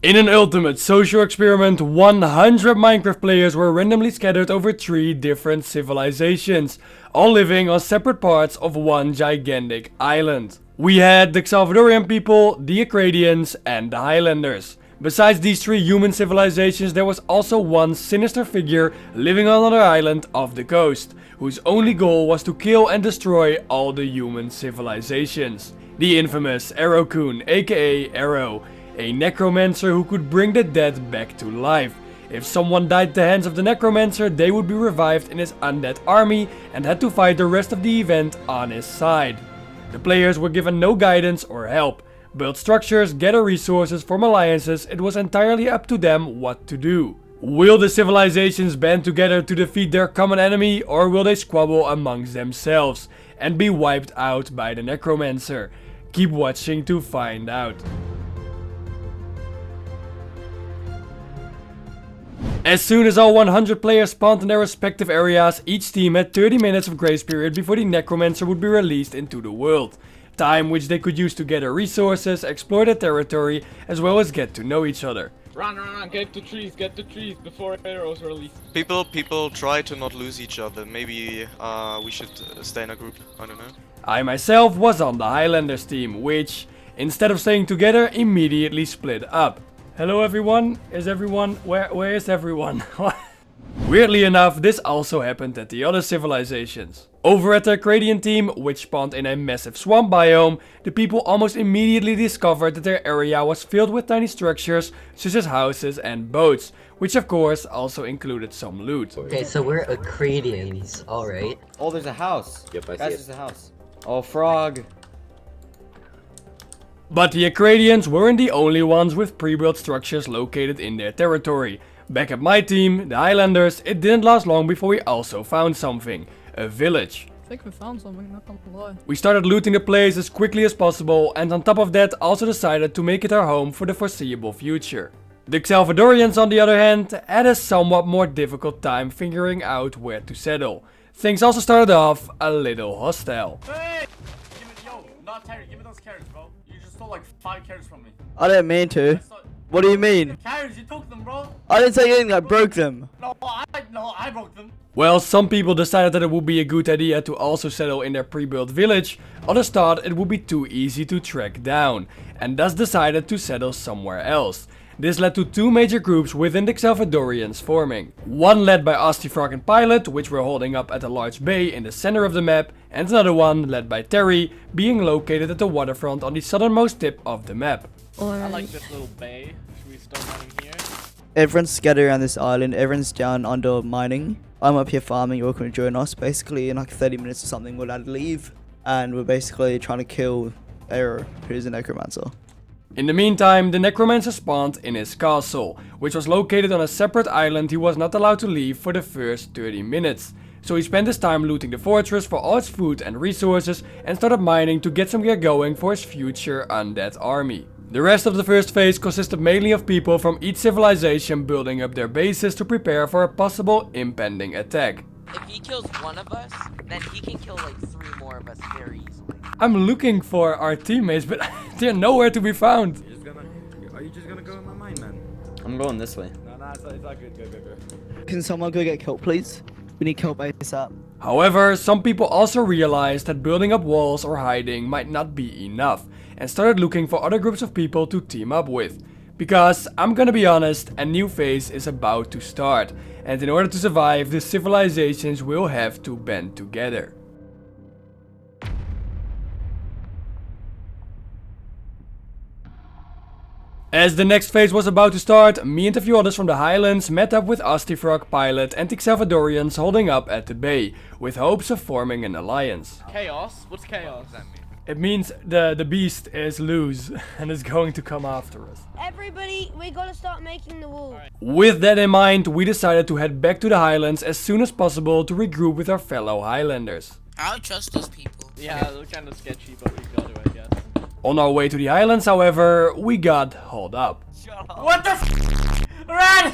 In an ultimate social experiment, 100 Minecraft players were randomly scattered over 3 different civilizations, all living on separate parts of one gigantic island. We had the Salvadorian people, the Acradians, and the Highlanders. Besides these 3 human civilizations, there was also one sinister figure living on another island off the coast, whose only goal was to kill and destroy all the human civilizations. The infamous Arrow-kun, aka Arrow, a necromancer who could bring the dead back to life. If someone died at the hands of the necromancer, they would be revived in his undead army and had to fight the rest of the event on his side. The players were given no guidance or help. Build structures, gather resources, form alliances, it was entirely up to them what to do. Will the civilizations band together to defeat their common enemy, or will they squabble amongst themselves and be wiped out by the necromancer? Keep watching to find out. As soon as all 100 players spawned in their respective areas, each team had 30 minutes of grace period before the necromancer would be released into the world. Time which they could use to gather resources, explore their territory, as well as get to know each other. Run, get the trees before arrows are released. People try to not lose each other. Maybe we should stay in a group, I don't know. I myself was on the Highlanders team, which, instead of staying together, immediately split up. Hello everyone, where is everyone? Weirdly enough, this also happened at the other civilizations. Over at the Acradian team, which spawned in a massive swamp biome, the people almost immediately discovered that their area was filled with tiny structures such as houses and boats, which of course also included some loot. Okay, so we're Acradians, alright. Oh, there's a house. Yep, I see Guys, it. there's a house. Oh, frog. But the Acradians weren't the only ones with pre-built structures located in their territory. Back at my team, the Highlanders, it didn't last long before we also found something. A village. I think we found something, not gonna lie. We started looting the place as quickly as possible, and on top of that also decided to make it our home for the foreseeable future. The Salvadorians, on the other hand, had a somewhat more difficult time figuring out where to settle. Things also started off a little hostile. Hey! Not Terry, give me those carrots, bro. You just stole like 5 carrots from me. I didn't mean to. What do you mean? Carrots, you took them, bro. I didn't say anything, I broke them. No, I broke them. Well, some people decided that it would be a good idea to also settle in their pre-built village, others thought it would be too easy to track down, and thus decided to settle somewhere else. This led to 2 major groups within the Salvadorians forming. One led by Frog and Pilot, which were holding up at a large bay in the center of the map, and another one led by Terry, being located at the waterfront on the southernmost tip of the map. I like this little bay. Should we start mining here? Everyone's scattered around this island, everyone's down under mining. I'm up here farming, you're welcome to join us. Basically in like 30 minutes or something we'll have to leave. And we're basically trying to kill Arrow, who's a necromancer. In the meantime, the necromancer spawned in his castle, which was located on a separate island he was not allowed to leave for the first 30 minutes. So he spent his time looting the fortress for all its food and resources and started mining to get some gear going for his future undead army. The rest of the first phase consisted mainly of people from each civilization building up their bases to prepare for a possible impending attack. If he kills one of us, then he can kill like 3 more of us very easily. I'm looking for our teammates, but they're nowhere to be found. Are you just gonna go in my mind, man? I'm going this way. No, it's all good. Go. Can someone go get killed, please? We need kill ASAP. However, some people also realized that building up walls or hiding might not be enough, and started looking for other groups of people to team up with. Because, I'm gonna be honest, a new phase is about to start, and in order to survive, the civilizations will have to band together. As the next phase was about to start, me and a few others from the Highlands met up with Frog, Pilot and the Salvadorians holding up at the bay, with hopes of forming an alliance. Chaos? What's chaos? It means the beast is loose and is going to come after us. Everybody, we gotta start making the wall. With that in mind, we decided to head back to the Highlands as soon as possible to regroup with our fellow Highlanders. I don't trust those people. Yeah, they're kind of sketchy, but we got to, I guess. On our way to the Highlands, however, we got hauled up. What the f***? Run!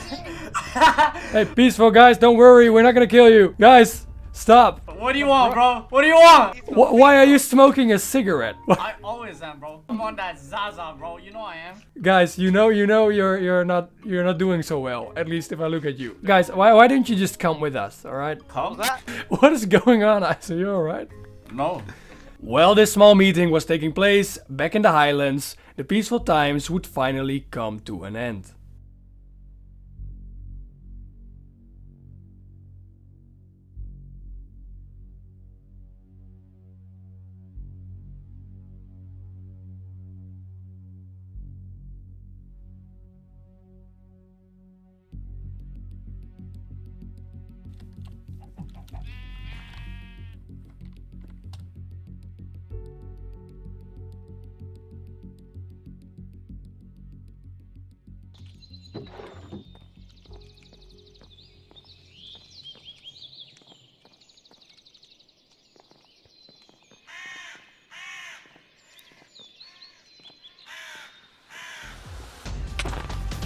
Hey, peaceful guys, don't worry, we're not gonna kill you. Guys, stop. What do you want, bro? What do you want? Why are you smoking a cigarette? I always am, bro. I'm on that Zaza, bro. You know I am. Guys, you know you're not doing so well. At least if I look at you. Guys, why don't you just come with us, alright? Come? What is going on, Isa? You alright? No. Well, this small meeting was taking place back in the Highlands. The peaceful times would finally come to an end.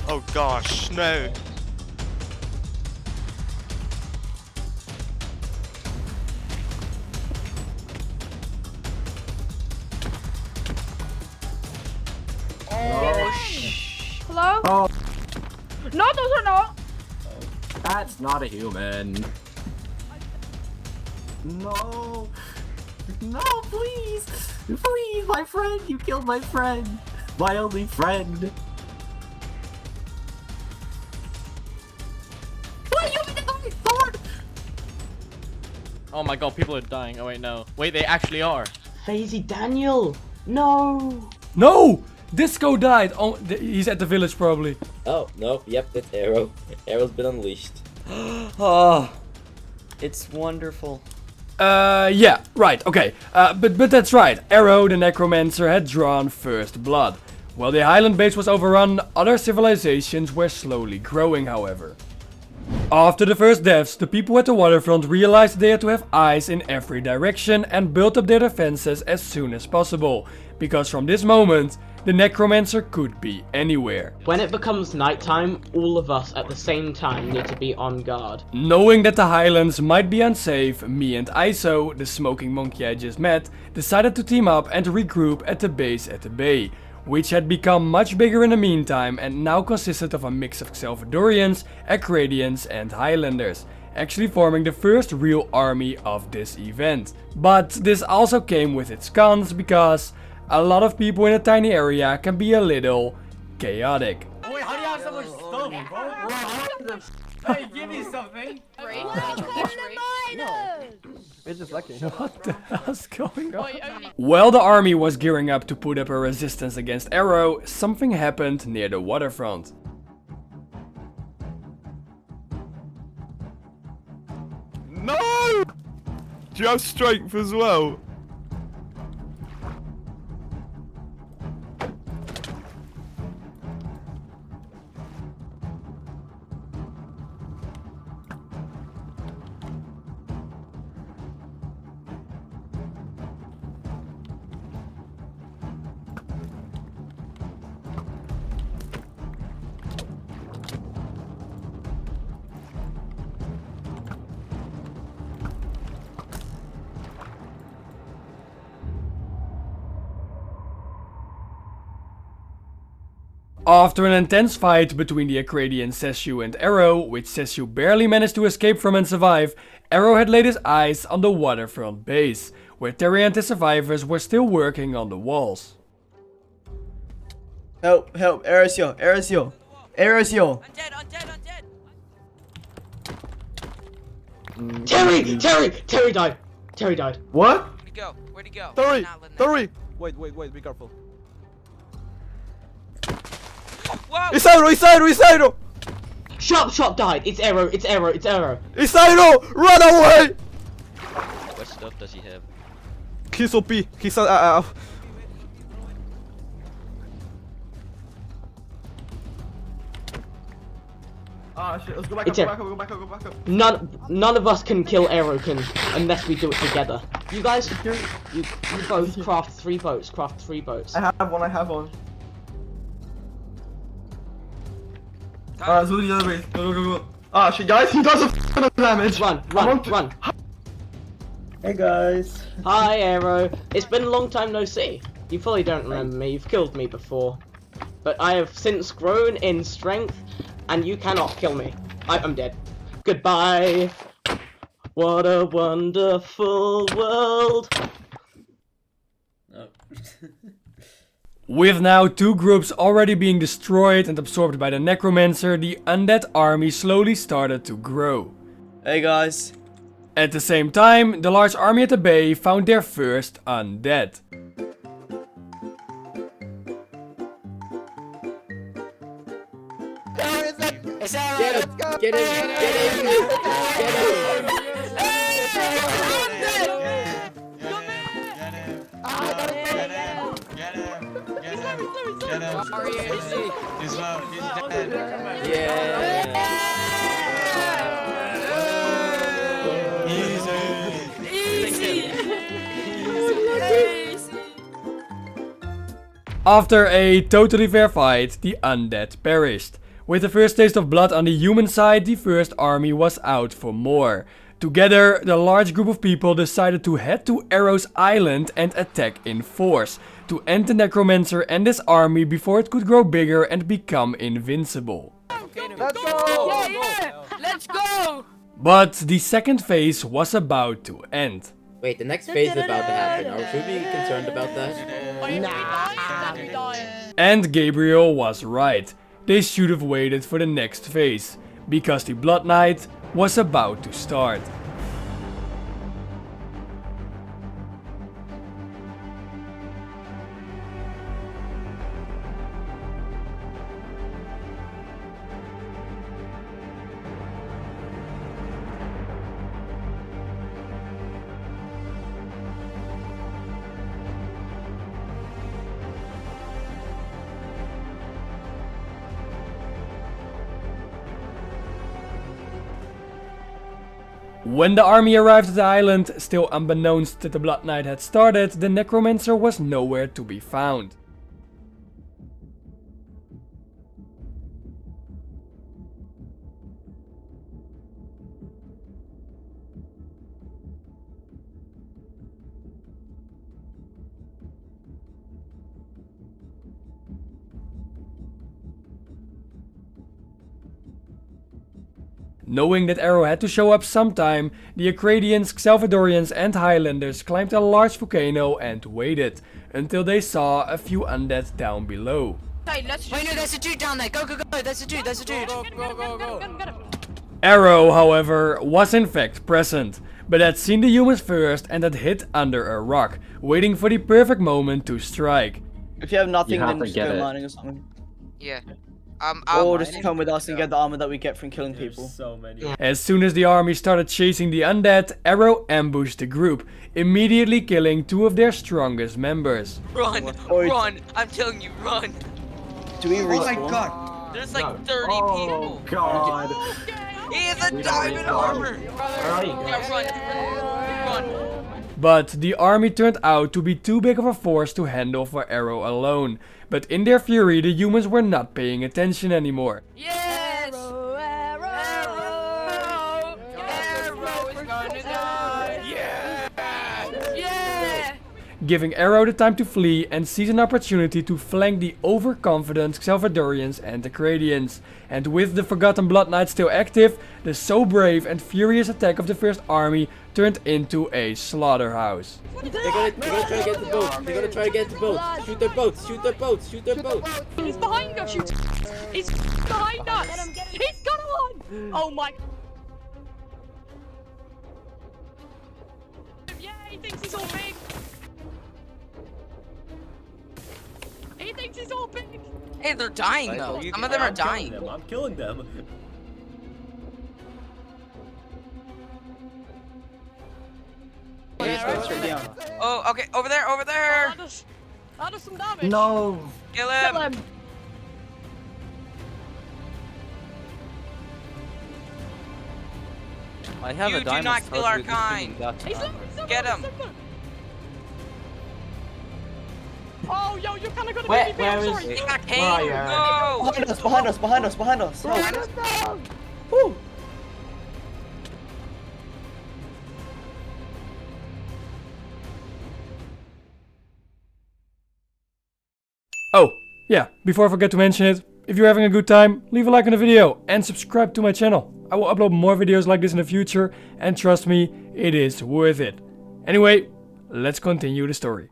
Oh gosh, no. Hello? Oh. No, those are not. That's not a human. No. No, please. Please, my friend. You killed my friend. My only friend. Oh my god, people are dying. Oh wait, no. Wait, they actually are. Daisy Daniel. No. No! Disco died. Oh, he's at the village probably. Oh, no. Yep, that's Arrow. Arrow's been unleashed. Oh, it's wonderful. Yeah, right, okay. But that's right. Arrow, the Necromancer, had drawn first blood. While the Highland base was overrun, other civilizations were slowly growing, however. After the first deaths, the people at the waterfront realized they had to have eyes in every direction and built up their defenses as soon as possible, because from this moment, the Necromancer could be anywhere. When it becomes nighttime, all of us at the same time need to be on guard. Knowing that the Highlands might be unsafe, me and Iso, the smoking monkey I just met, decided to team up and regroup at the base at the bay, which had become much bigger in the meantime and now consisted of a mix of Salvadorians, Acradians and Highlanders, actually forming the first real army of this event. But this also came with its cons because a lot of people in a tiny area can be a little chaotic. Wait, how do you have so much stuff, bro? Hey, give me something. It's just lucky. What the hell's going on? While the army was gearing up to put up a resistance against Arrow, something happened near the waterfront. No! Do you have strength as well? After an intense fight between the Acradian Sessu and Arrow, which Sessu barely managed to escape from and survive, Arrow had laid his eyes on the waterfront base, where Terry and his survivors were still working on the walls. Help, help, Erosio, Erosio, Erosio. Terry! Terry died! Terry died. What? Where'd he go? Where'd he go? Terry! Terry! Wait, be careful. Whoa! Isairo! Sharp died! It's Arrow! Isairo! Run away! What stuff does he have? He's OP. He's Ah shit, let's go back It's up, go back up. None of us can kill Arrow unless we do it together. You guys, you both craft 3 boats. I have one. Alright, let's go to the other base. Go. Ah shit, guys, he does a f*** of damage. Run. Hey guys. Hi, Arrow. It's been a long time no see. You fully don't remember me. You've killed me before. But I have since grown in strength, and you cannot kill me. I'm dead. Goodbye. What a wonderful world. Oh. With now 2 groups already being destroyed and absorbed by the Necromancer, the Undead Army slowly started to grow. Hey guys. At the same time, the large army at the bay found their first undead. Get After a totally fair fight, the undead perished. With the first taste of blood on the human side, the first army was out for more. Together, the large group of people decided to head to Arrow's Island and attack in force, to end the Necromancer and his army before it could grow bigger and become invincible. Let's go! Yeah! Let's go! But the second phase was about to end. Wait, the next phase is about to happen. Should we be concerned about that? Nah. And Gabriel was right. They should have waited for the next phase, because the Bloodnight was about to start. When the army arrived at the island, still unbeknownst that the Bloodnight had started, the Necromancer was nowhere to be found. Knowing that Arrow had to show up sometime, the Acradians, Salvadorians and Highlanders climbed a large volcano and waited, until they saw a few undead down below. Hey, let's Wait, no, there's a dude down there. Go, go, go. There's a dude. There's a dude. Arrow, however, was in fact present, but had seen the humans first and had hid under a rock, waiting for the perfect moment to strike. If you have nothing, have then to just get go it. mining or something. Yeah. Or just come with us and get the armor that we get from killing people. So many. As soon as the army started chasing the undead, Arrow ambushed the group, immediately killing 2 of their strongest members. Run, run. I'm telling you, run. Do we respawn? Oh my god. There's like 30 people. God. He has a diamond armor. Yeah, run. Run. But the army turned out to be too big of a force to handle for Arrow alone. But in their fury, the humans were not paying attention anymore. Yes! Arrow, Arrow! Arrow is gonna die! Yeah! Yeah! Giving Arrow the time to flee and seize an opportunity to flank the overconfident Salvadorians and Acradians. And with the forgotten Bloodnight still active, the so brave and furious attack of the first army turned into a slaughterhouse. They're gonna try to get the boat. They're gonna try to get the boat. Shoot their boats. Shoot their boats. Shoot their boats. He's behind us! He's behind us! He's got one! Oh my... Yeah, he thinks he's all big! He thinks he's all big! Hey, they're dying though. Some of them are dying. I'm killing them. Oh, okay. Over there. Over there. That does some damage! No. Kill him. Kill him! I have You a do diamond. not kill our kind. He's so Get him. Oh, yo, you kinda gotta Where- baby where I'm is- sorry. He got Where are you, Kane. Aaron? No. Behind us, behind us, behind us, behind us. Woo. Oh, yeah, before I forget to mention it, if you're having a good time, leave a like on the video and subscribe to my channel. I will upload more videos like this in the future, and trust me, it is worth it. Anyway, let's continue the story.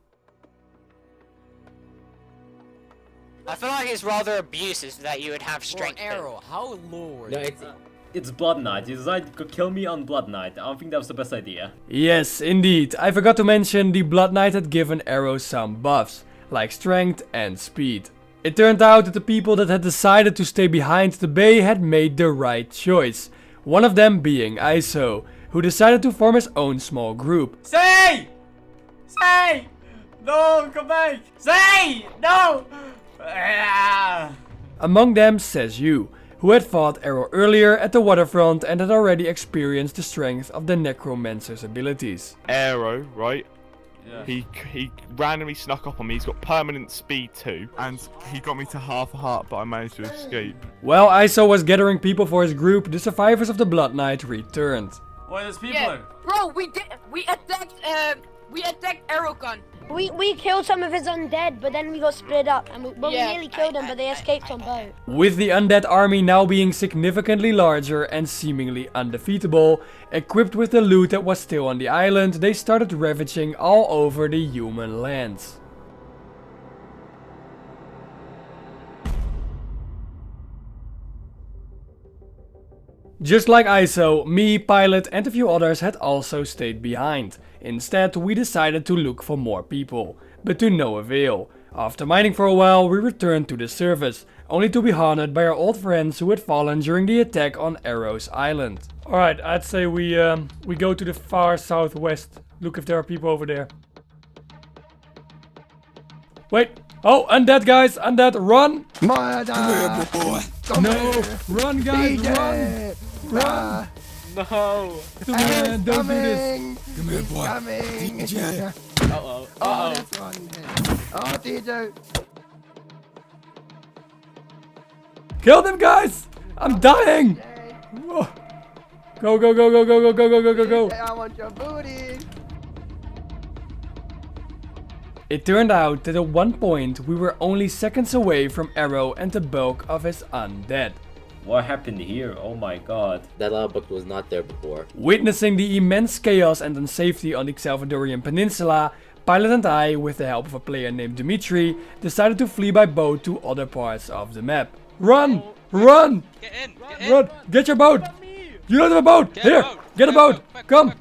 I feel like it's rather abusive that you would have strength. Arrow, how low? No, it's Bloodnight. You decided to kill me on Bloodnight. I don't think that was the best idea. Yes, indeed. I forgot to mention the Bloodnight had given Arrow some buffs, like strength and speed. It turned out that the people that had decided to stay behind the bay had made the right choice. One of them being ISO, who decided to form his own small group. Say! Say! No, come back! Say! No! Among them says you, who had fought Arrow earlier at the waterfront and had already experienced the strength of the Necromancer's abilities. Arrow, right? Yeah. He randomly snuck up on me. He's got permanent speed too, and he got me to half a heart, but I managed to escape. While ISO was gathering people for his group, the survivors of the Bloodnight returned. Why there's people? Bro, we attacked Arrowcon. We killed some of his undead, but then we got split up, and we nearly killed them, but they escaped on boat. With the Undead Army now being significantly larger and seemingly undefeatable, equipped with the loot that was still on the island, they started ravaging all over the human lands. Just like ISO, me, Pilot and a few others had also stayed behind. Instead, we decided to look for more people, but to no avail. After mining for a while, we returned to the surface, only to be haunted by our old friends who had fallen during the attack on Arrow's Island. Alright, I'd say we go to the far southwest, look if there are people over there. Wait! Oh, undead guys! Undead, run! No! Run guys, run! Run! No! Come on, don't do this! Come here, boy. DJ. Uh-oh. Uh-oh. That's one. Oh, DJ. Kill them guys! I'm dying! Whoa. Go, go, go, go, go, go, go, go, go, go, go! I want your booty. It turned out that at one point we were only seconds away from Arrow and the bulk of his undead. What happened here? Oh my god. That logbook was not there before. Witnessing the immense chaos and unsafety on the Salvadorian Peninsula, Pilot and I, with the help of a player named Dimitri, decided to flee by boat to other parts of the map. Run! Run! Get in! Run! Get your boat! You don't have a boat! Here! Get a boat! Come!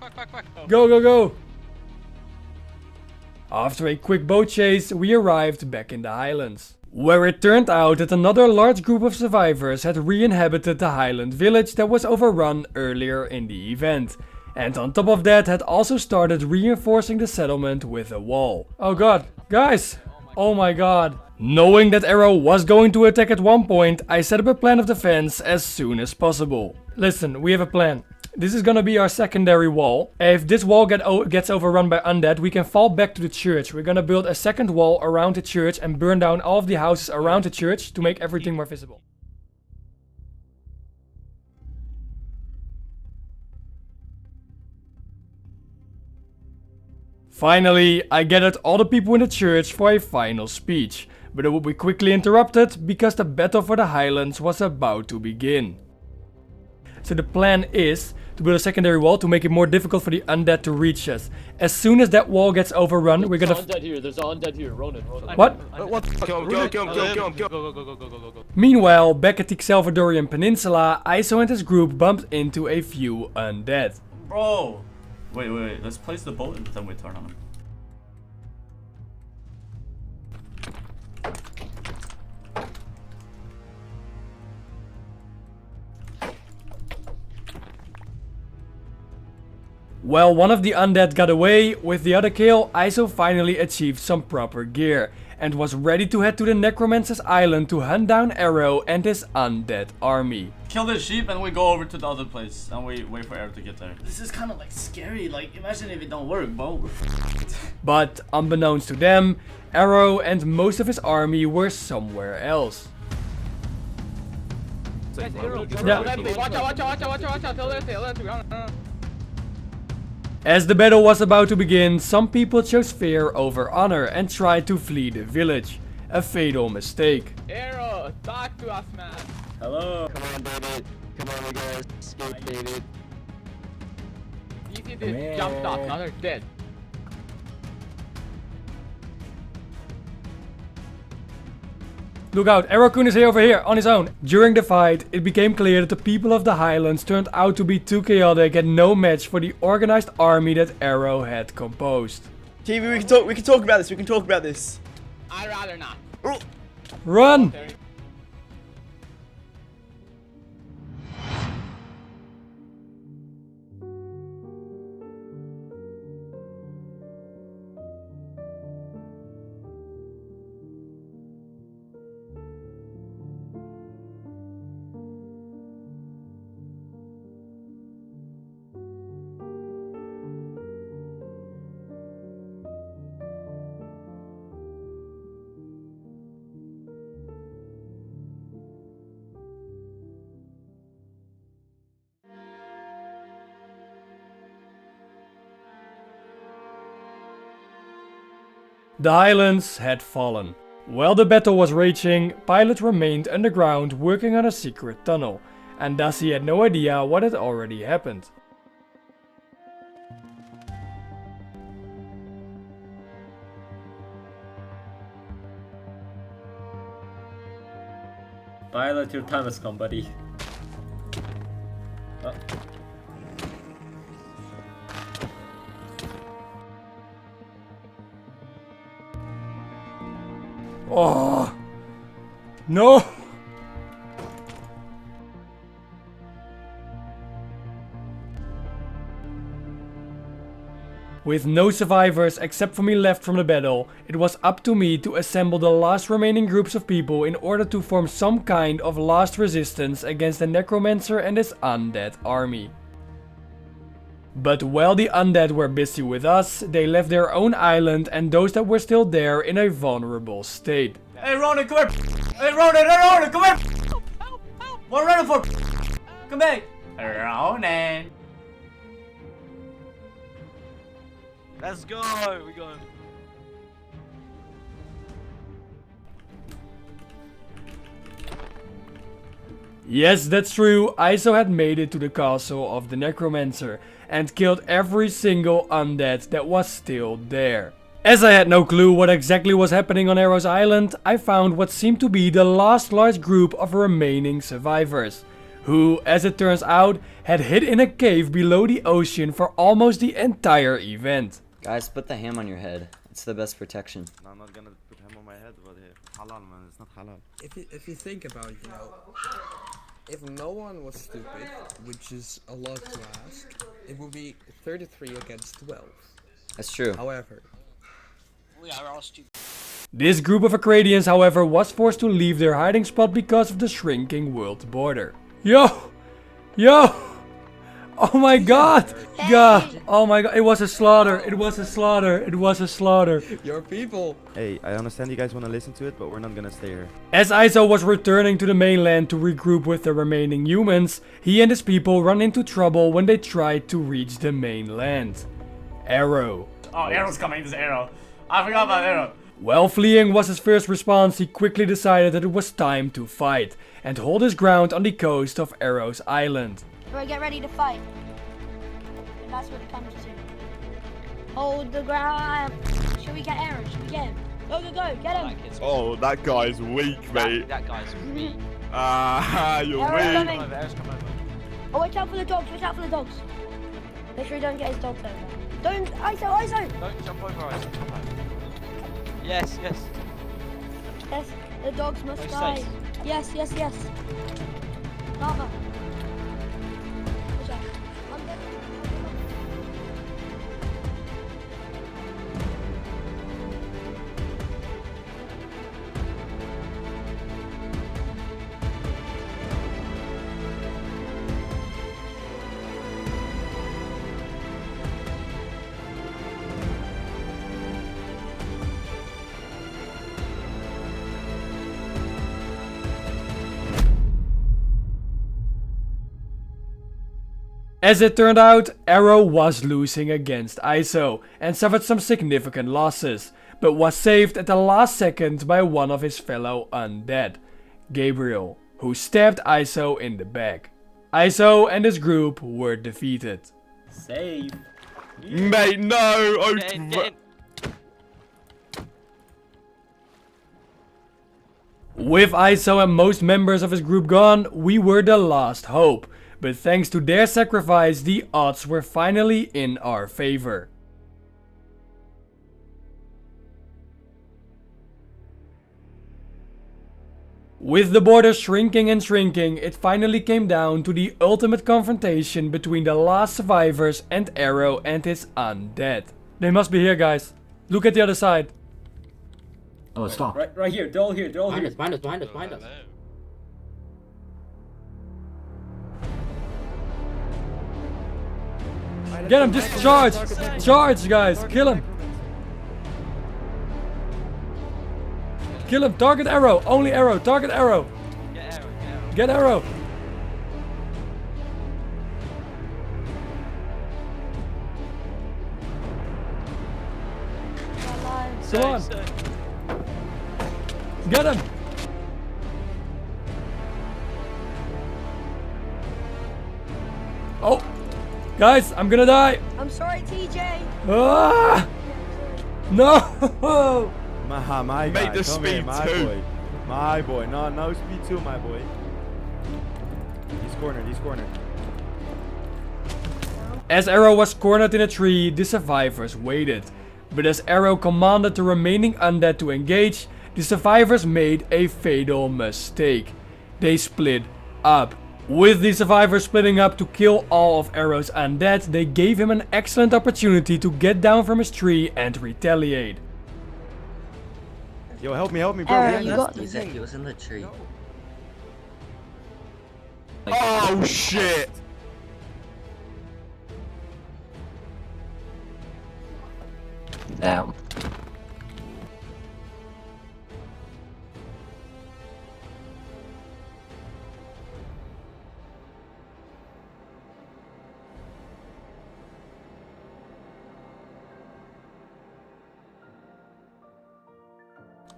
Go, go, go! After a quick boat chase, we arrived back in the Highlands, where it turned out that another large group of survivors had re-inhabited the Highland village that was overrun earlier in the event, and on top of that had also started reinforcing the settlement with a wall. Oh god, guys! Oh my god. Knowing that Arrow was going to attack at one point, I set up a plan of defense as soon as possible. Listen, we have a plan. This is gonna be our secondary wall. If this wall gets overrun by undead, we can fall back to the church. We're gonna build a second wall around the church and burn down all of the houses around the church to make everything more visible. Finally, I gathered all the people in the church for a final speech, but it would be quickly interrupted because the battle for the Highlands was about to begin. So the plan is to build a secondary wall to make it more difficult for the undead to reach us. As soon as that wall gets overrun, we're gonna... There's an undead here, Ronan. What? Kill him. Meanwhile, back at the Salvadorian Peninsula, ISO and his group bumped into a few undead. Bro! Wait, let's place the boat and then we turn on. While one of the undead got away, with the other kill, ISO finally achieved some proper gear, and was ready to head to the Necromancer's island to hunt down Arrow and his undead army. Kill the sheep and we go over to the other place and we wait for Arrow to get there. This is kind of like scary, like imagine if it don't work, bro. But unbeknownst to them, Arrow and most of his army were somewhere else. As the battle was about to begin, some people chose fear over honor and tried to flee the village. a fatal mistake. Arrow, talk to us, man. Hello. Come on, David. Come on, we gotta escape, David. Easy to jumped off, now they're dead. Look out, Arrow-kun is over here, on his own. During the fight, it became clear that the people of the Highlands turned out to be too chaotic and no match for the organized army that Arrow had composed. TV, we can talk about this. I'd rather not. Run! The Highlands had fallen. While the battle was raging, Pilot remained underground working on a secret tunnel, and thus he had no idea what had already happened. Pilot, your time has come, buddy. Oh no! With no survivors except for me left from the battle, it was up to me to assemble the last remaining groups of people in order to form some kind of last resistance against the Necromancer and his Undead Army. But while the Undead were busy with us, they left their own island and those that were still there in a vulnerable state. Hey Ronan, come here! Hey Ronan, come here! What are you running for? Come back! Ronan! Let's go, we going. Yes, that's true, Iso had made it to the castle of the Necromancer and killed every single undead that was still there. As I had no clue what exactly was happening on Arrow's Island, I found what seemed to be the last large group of remaining survivors, who, as it turns out, had hid in a cave below the ocean for almost the entire event. Guys, put the ham on your head. It's the best protection. No, I'm not gonna put ham on my head, but halal, man. It's not halal. If you think about it, if no one was stupid, which is a lot to ask, it would be 33 against 12. That's true. However, we are all stupid. This group of Acradians, however, was forced to leave their hiding spot because of the shrinking world border. Yo! Oh my god! Oh my god, it was a slaughter, it was a slaughter. Your people! Hey, I understand you guys want to listen to it, but we're not gonna stay here. As Iso was returning to the mainland to regroup with the remaining humans, he and his people run into trouble when they tried to reach the mainland. Arrow. Oh, Arrow's coming, there's Arrow. I forgot about Arrow. While fleeing was his first response, he quickly decided that it was time to fight and hold his ground on the coast of Arrow's Island. Alright, get ready to fight. That's what it comes to. Hold the ground. Should we get Aaron? Should we get him? Go, get him. Oh, that guy's weak, mate. That guy's weak. You're Aaron's weak. coming. Oh, watch out for the dogs, Make sure you don't get his dogs over. Don't, Iso! Don't jump over, Iso. Yes. Yes, the dogs must die. Yes. Lava. Watch out. I'm dead. As it turned out, Arrow was losing against Iso and suffered some significant losses, but was saved at the last second by one of his fellow undead, Gabriel, who stabbed ISO in the back. ISO and his group were defeated. Save. Mate, no! Oh, With ISO and most members of his group gone, we were the last hope, but thanks to their sacrifice, the odds were finally in our favor. With the border shrinking and shrinking, it finally came down to the ultimate confrontation between the last survivors and Arrow and his undead. They must be here, guys. Look at the other side. Oh, stop. Right here. They're all here. They're all here. Behind us. Get him, just charge! Charge, guys! Kill him! Kill him! Target Arrow! Only Arrow! Target Arrow! Get Arrow! Come on! Get him! Oh! Guys, I'm gonna die! I'm sorry, TJ. Ah! No! My Make guy, the come here, speed my two. boy. My boy. No speed 2, my boy. He's cornered. As Arrow was cornered in a tree, the survivors waited. But as Arrow commanded the remaining undead to engage, the survivors made a fatal mistake. They split up. With the survivors splitting up to kill all of Arrow's undead, they gave him an excellent opportunity to get down from his tree and retaliate. Yo, help me, bro. Arrow, you got He said he was in the tree. Oh shit! Damn.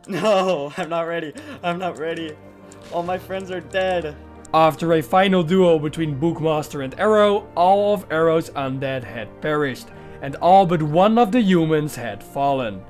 No, I'm not ready. All my friends are dead. After a final duel between Bookmaster and Arrow, all of Arrow's undead had perished, and all but one of the humans had fallen.